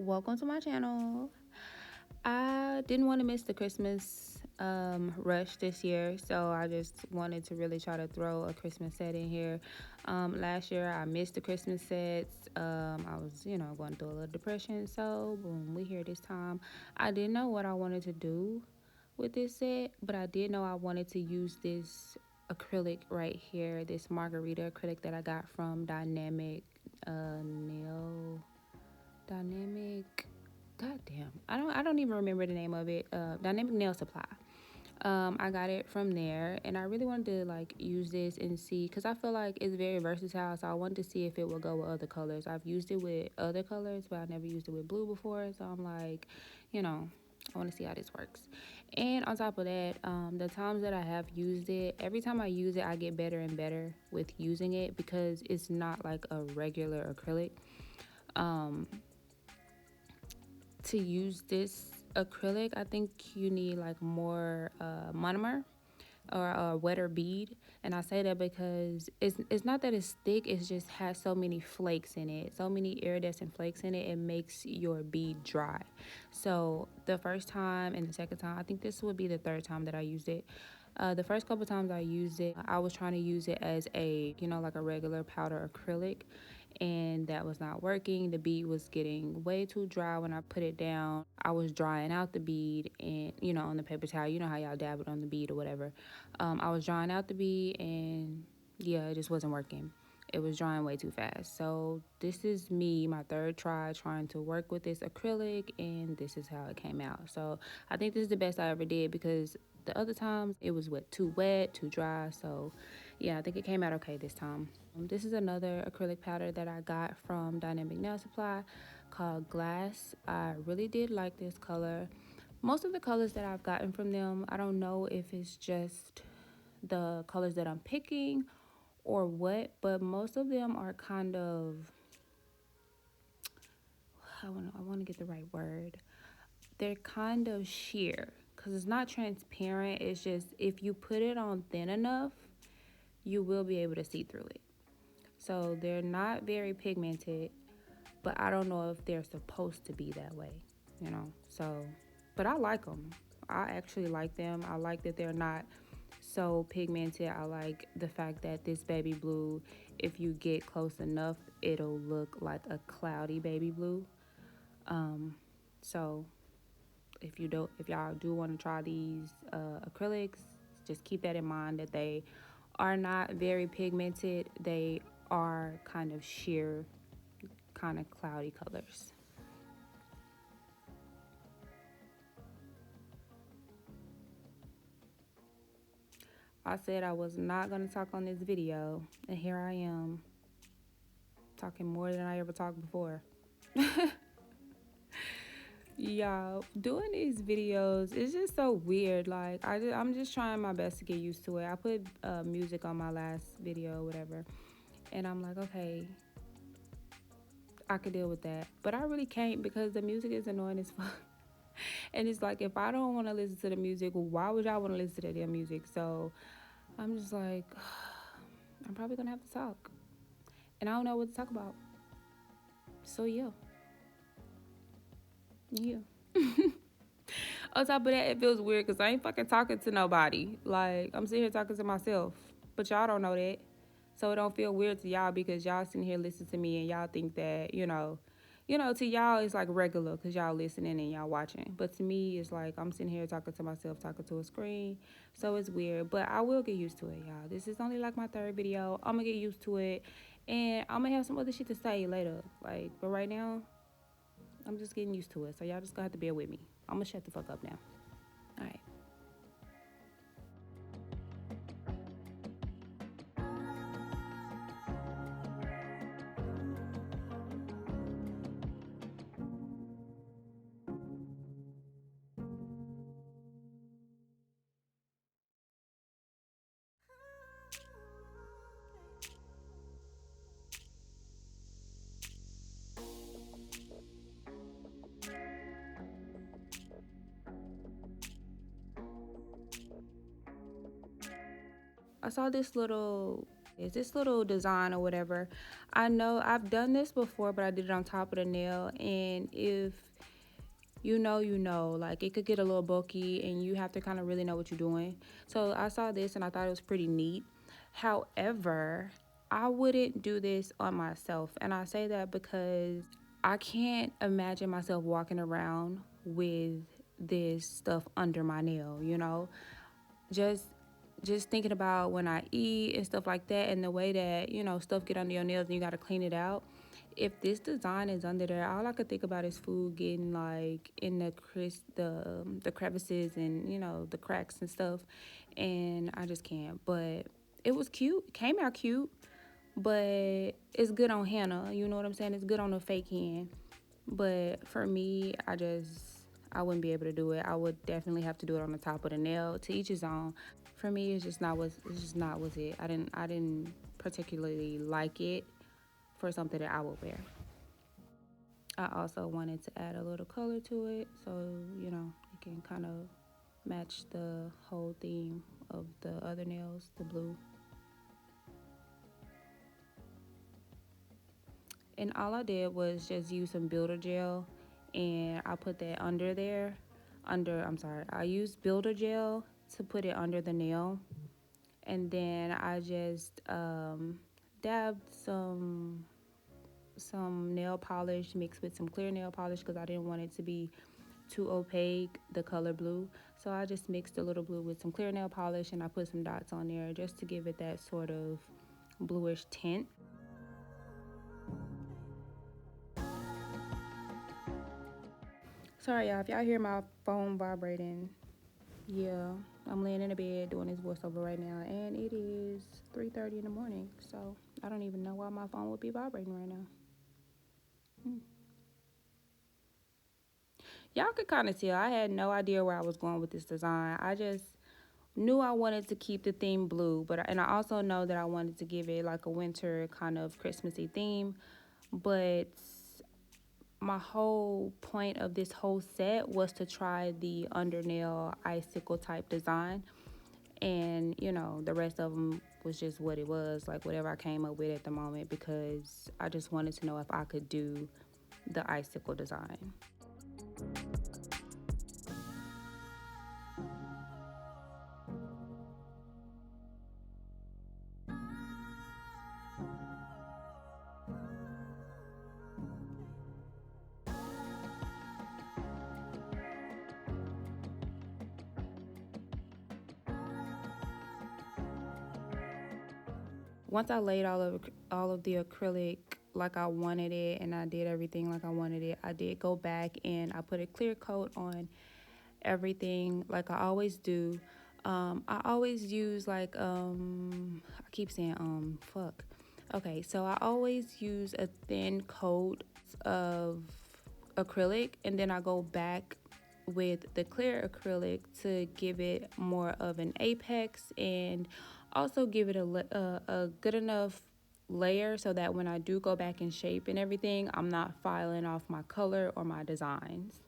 Welcome to my channel. I didn't want to miss the Christmas rush this year, so I just wanted to really try to throw a Christmas set in here. Last year I missed the Christmas sets. I was, going through a little depression, so boom, we here this time. I didn't know what I wanted to do with this set, but I did know I wanted to use this acrylic right here, this margarita acrylic that I got from Dynamic. Goddamn, I don't even remember the name of it. Dynamic Nail Supply. I got it from there, and I really wanted to like use this and see, because I feel like it's very versatile. So I wanted to see if it would go with other colors. I've used it with other colors, but I never used it with blue before. So I'm like, I want to see how this works. And on top of that, the times that I have used it, every time I use it, I get better and better with using it because it's not like a regular acrylic. To use this acrylic, I think you need like more monomer or a wetter bead. And I say that because it's not that it's thick, it just has so many flakes in it, so many iridescent flakes in it, it makes your bead dry. So the first time and the second time, I think this would be the third time that I used it. The first couple times I used it, I was trying to use it as a, like a regular powder acrylic, and that was not working. The bead was getting way too dry when I put it down. I was drying out the bead, and on the paper towel, you know how y'all dab it on the bead or whatever. I was drying out the bead, and yeah, it just wasn't working. It was drying way too fast. So this is me, my third try trying to work with this acrylic, and this is how it came out. So I think this is the best I ever did, because the other times it was too wet, too dry. So yeah, I think it came out okay this time. This is another acrylic powder that I got from Dynamic Nail Supply called Glass. I really did like this color. Most of the colors that I've gotten from them, I don't know if it's just the colors that I'm picking or what, but most of them are kind of, I want to get the right word. They're kind of sheer because it's not transparent. It's just if you put it on thin enough, you will be able to see through it. So they're not very pigmented, but I don't know if they're supposed to be that way, So, but I like them. I actually like them. I like that they're not so pigmented. I like the fact that this baby blue, if you get close enough, it'll look like a cloudy baby blue. So if y'all do want to try these acrylics, just keep that in mind that they are not very pigmented. They are kind of sheer, kind of cloudy colors. I said I was not going to talk on this video, and here I am talking more than I ever talked before. Y'all, doing these videos is just so weird. Like I'm just trying my best to get used to it. I put music on my last video, whatever, and I'm like, okay, I could deal with that, but I really can't because the music is annoying as fuck. And it's like, if I don't want to listen to the music, why would y'all want to listen to their music? So I'm just like, I'm probably gonna have to talk, and I don't know what to talk about. So yeah. On top of that, it feels weird because I ain't fucking talking to nobody. Like, I'm sitting here talking to myself, but y'all don't know that. So it don't feel weird to y'all because y'all sitting here listening to me and y'all think that, to y'all it's like regular because y'all listening and y'all watching. But to me, it's like I'm sitting here talking to myself, talking to a screen. So it's weird, but I will get used to it, y'all. This is only like my third video. I'm gonna get used to it, and I'm gonna have some other shit to say later. Like, but right now, I'm just getting used to it. So y'all just gonna have to bear with me. I'm gonna shut the fuck up now. All right. I saw this little Is this little design or whatever. I know I've done this before, but I did it on top of the nail, and if like it could get a little bulky and you have to kind of really know what you're doing. So I saw this and I thought it was pretty neat. However, I wouldn't do this on myself, and I say that because I can't imagine myself walking around with this stuff under my nail, just just thinking about when I eat and stuff like that, and the way that stuff get under your nails and you got to clean it out. If this design is under there, all I could think about is food getting like in the crevices and the cracks and stuff, and I just can't. But it was cute, it came out cute, but it's good on Hannah. You know what I'm saying? It's good on a fake hand. But for me, I wouldn't be able to do it. I would definitely have to do it on the top of the nail. To each his own. For me, it's just not was it. I didn't particularly like it for something that I would wear. I also wanted to add a little color to it, so it can kind of match the whole theme of the other nails, the blue. And all I did was just use some builder gel, and I put that under there. I'm sorry, I used builder gel to put it under the nail, and then I just dabbed some nail polish mixed with some clear nail polish because I didn't want it to be too opaque, the color blue. So I just mixed a little blue with some clear nail polish, and I put some dots on there just to give it that sort of bluish tint. Sorry, y'all, if y'all hear my phone vibrating, yeah, I'm laying in the bed doing this voiceover right now, and it is 3:30 in the morning. So I don't even know why my phone would be vibrating right now. Hmm. Y'all could kind of tell I had no idea where I was going with this design. I just knew I wanted to keep the theme blue, and I also know that I wanted to give it like a winter kind of Christmassy theme. But my whole point of this whole set was to try the undernail icicle type design, and the rest of them was just what it was, like whatever I came up with at the moment, because I just wanted to know if I could do the icicle design. Once I laid all of the acrylic like I wanted it, and I did everything like I wanted it, I did go back and I put a clear coat on everything like I always do. I always use like I keep saying fuck. Okay, so I always use a thin coat of acrylic, and then I go back with the clear acrylic to give it more of an apex, and also give it a good enough layer so that when I do go back in shape and everything, I'm not filing off my color or my designs.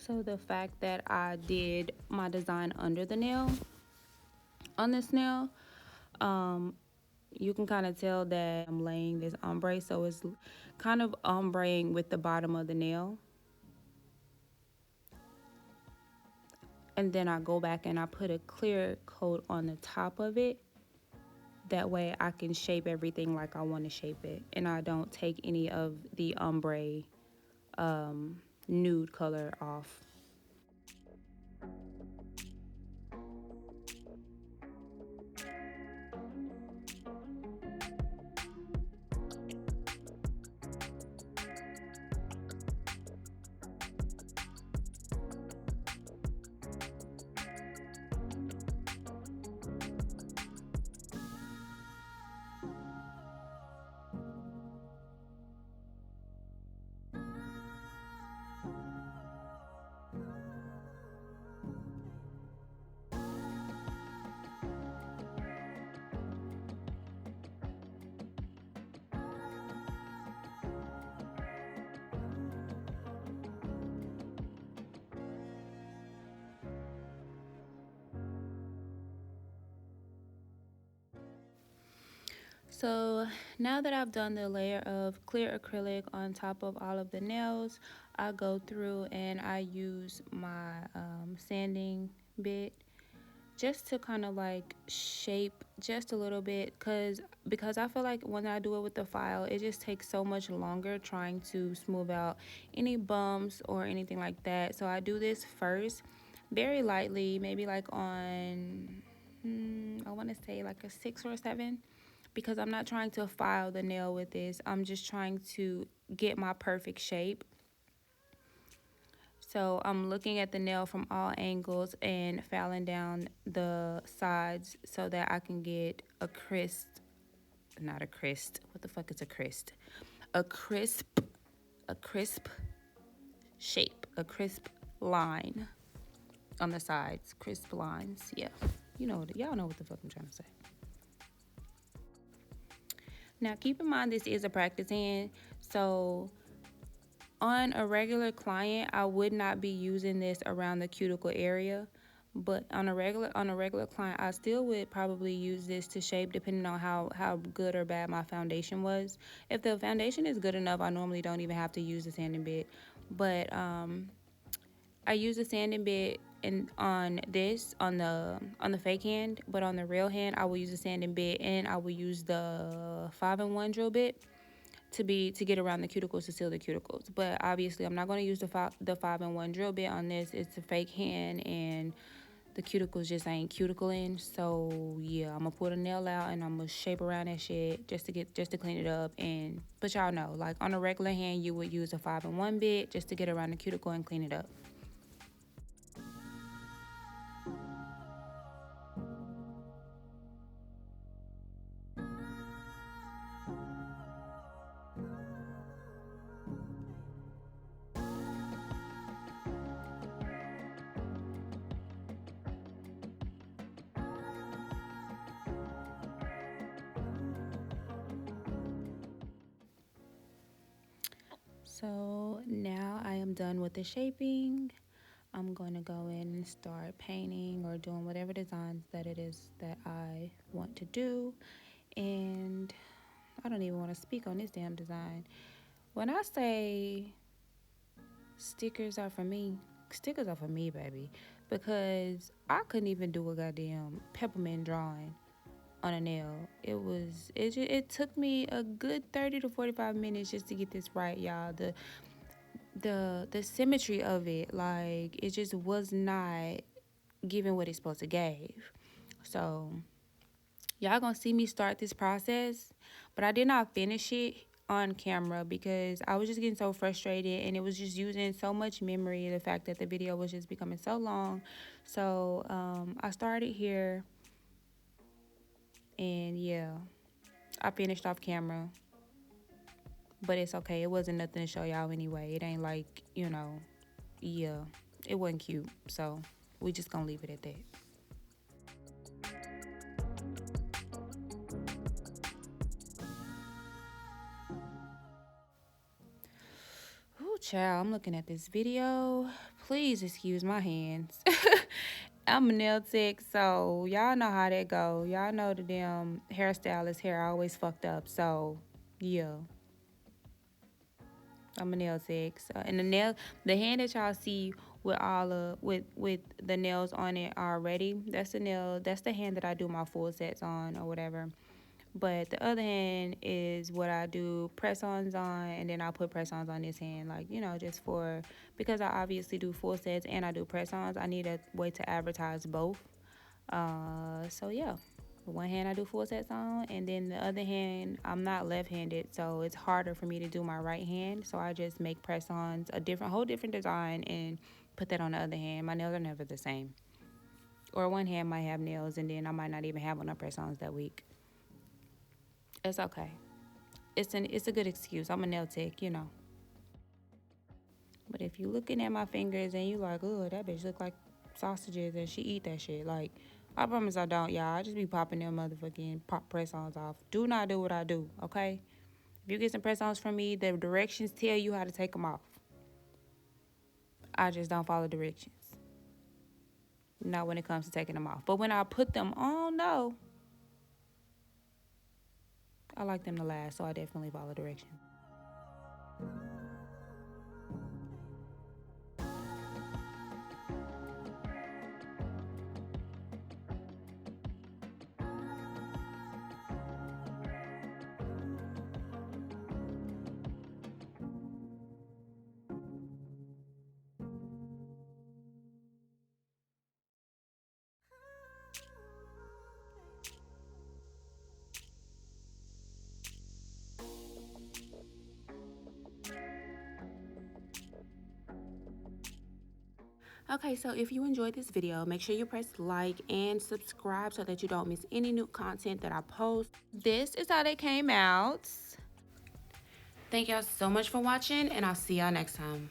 So the fact that I did my design under the nail on this nail, um, you can kind of tell that I'm laying this ombre, so it's kind of ombreing with the bottom of the nail. And then I go back and I put a clear coat on the top of it. That way I can shape everything like I want to shape it, and I don't take any of the ombre nude color off. So now that I've done the layer of clear acrylic on top of all of the nails, I go through and I use my sanding bit just to kind of like shape just a little bit, because I feel like when I do it with the file, it just takes so much longer trying to smooth out any bumps or anything like that. So I do this first very lightly, maybe like on I want to say like a 6 or a 7, because I'm not trying to file the nail with this. I'm just trying to get my perfect shape. So I'm looking at the nail from all angles and filing down the sides so that I can get a crisp, not a crisp, what the fuck is a crisp? A crisp shape, a crisp line on the sides, crisp lines, yeah. Y'all know what the fuck I'm trying to say. Now keep in mind this is a practice hand, so on a regular client, I would not be using this around the cuticle area, but on a regular client, I still would probably use this to shape depending on how good or bad my foundation was. If the foundation is good enough, I normally don't even have to use the sanding bit, but I use the sanding bit on the fake hand, but on the real hand, I will use the sanding bit and I will use the 5-in-1 drill bit to get around the cuticles to seal the cuticles. But obviously I'm not going to use the 5-in-1 drill bit on this. It's a fake hand and the cuticles just ain't cuticling. So yeah, I'm gonna pull the nail out and I'm gonna shape around that shit just to clean it up. And but y'all know, like on a regular hand, you would use a 5-in-1 bit just to get around the cuticle and clean it up. So now I am done with the shaping. I'm going to go in and start painting or doing whatever designs that it is that I want to do. And I don't even want to speak on this damn design. When I say stickers are for me, stickers are for me, baby. Because I couldn't even do a goddamn peppermint drawing on a nail. It took me a good 30 to 45 minutes just to get this right, y'all. The symmetry of it, like it just was not giving what it's supposed to give. So y'all gonna see me start this process, but I did not finish it on camera because I was just getting so frustrated and it was just using so much memory, the fact that the video was just becoming so long. So I started here, and yeah, I finished off camera, but it's okay. It wasn't nothing to show y'all anyway. It ain't like, yeah, it wasn't cute. So we just gonna leave it at that. Ooh, child, I'm looking at this video. Please excuse my hands. I'm a nail tech, so y'all know how that go. Y'all know the damn hairstylist hair always fucked up. So yeah, I'm a nail tech. So, and the hand that y'all see with all with the nails on it already, that's the nail. That's the hand that I do my full sets on or whatever. But the other hand is what I do press ons on, and then I'll put press ons on this hand, like, just for, because I obviously do full sets and I do press ons. I need a way to advertise both. So yeah, one hand I do full sets on, and then the other hand I'm not left-handed, so it's harder for me to do my right hand. So I just make press ons whole different design and put that on the other hand. My nails are never the same, or one hand might have nails, and then I might not even have on the press ons that week. It's okay. It's a good excuse. I'm a nail tech. But if you looking at my fingers and you like, oh, that bitch look like sausages and she eat that shit, like, I promise I don't, y'all. I just be popping them motherfucking pop press-ons off. Do not do what I do, okay? If you get some press-ons from me, the directions tell you how to take them off. I just don't follow directions. Not when it comes to taking them off. But when I put them on, no. I like them to last, so I definitely follow directions. Okay, so if you enjoyed this video, make sure you press like and subscribe so that you don't miss any new content that I post. This is how they came out. Thank y'all so much for watching, and I'll see y'all next time.